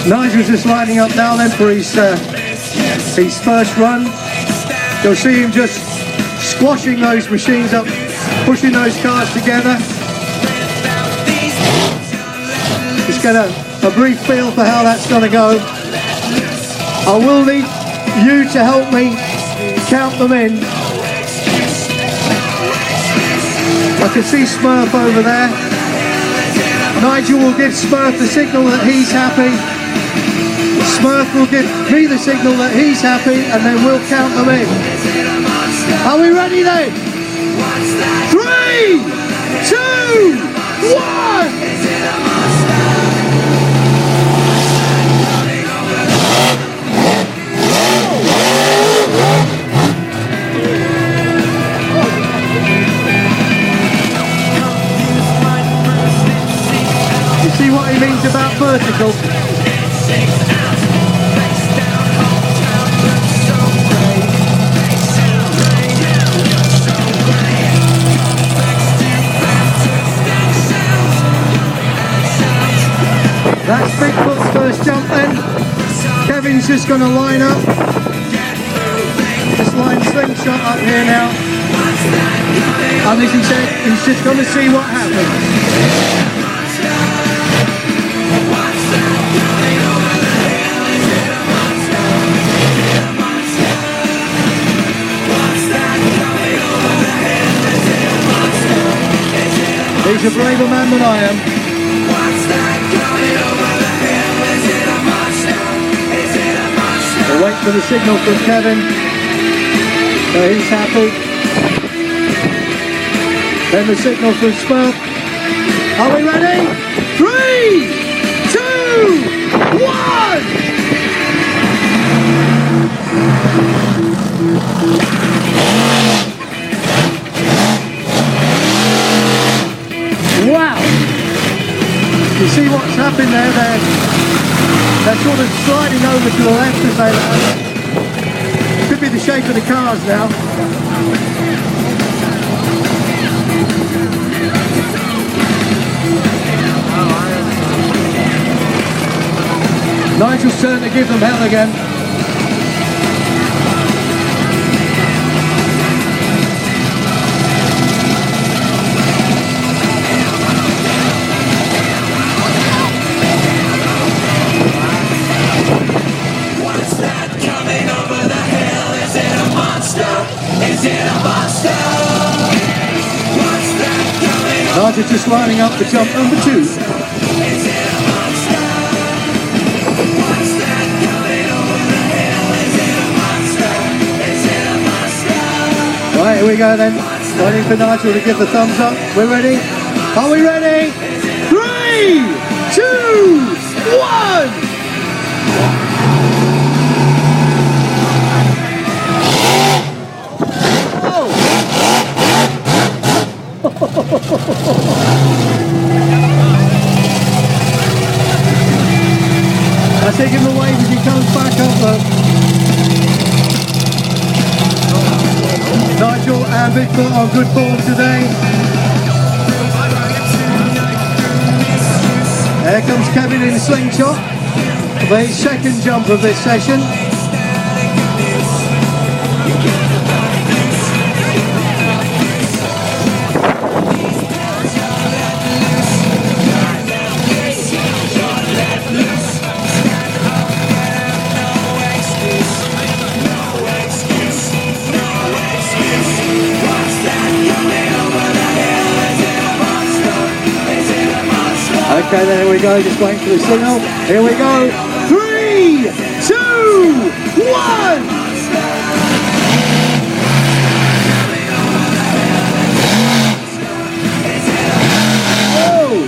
Nigel's just lining up now then for his first run. You'll see him just squashing those machines up, pushing those cars together. Just get a brief feel for how that's going to go. I will need you to help me count them in. I can see Smurf over there. Nigel will give Smurf the signal that he's happy. Smurf will give me the signal that he's happy, and then we'll count them in. Are we ready then? 3, 2, 1! You see what he means about vertical? That's Bigfoot's first jump then. Kevin's just going to line up. Just line Slingshot up here now. And as he said, he's just going to see what happens. He's a braver man than I am. We'll wait for the signal from Kevin. So he's happy. Then the signal from Smurf. Are we ready? 3, 2, 1! Wow! You see what's happened there? They're sort of sliding over to the left as they land. Could be the shape of the cars now. Nigel's turn to give them hell again. Nigel's just lining up for jump number 2. Right, here we go then. Waiting for Nigel to give the thumbs up. We're ready? Are we ready? 3, 2, 1! I take him away as he comes back up though. Nigel and Bigfoot on good form today. There comes Kevin in Slingshot for his second jump of this session. Okay, there we go, just waiting for the signal. Here we go. 3, 2, 1! Oh!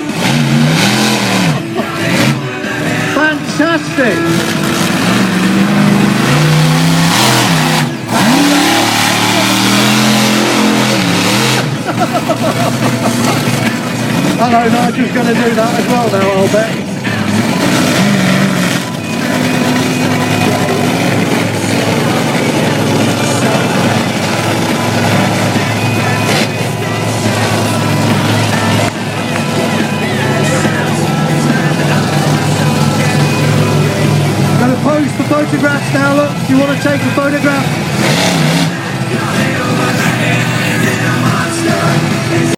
Fantastic! I know Nigel's going to do that as well now, I'll bet. photographs now, look, if you want to take a photograph.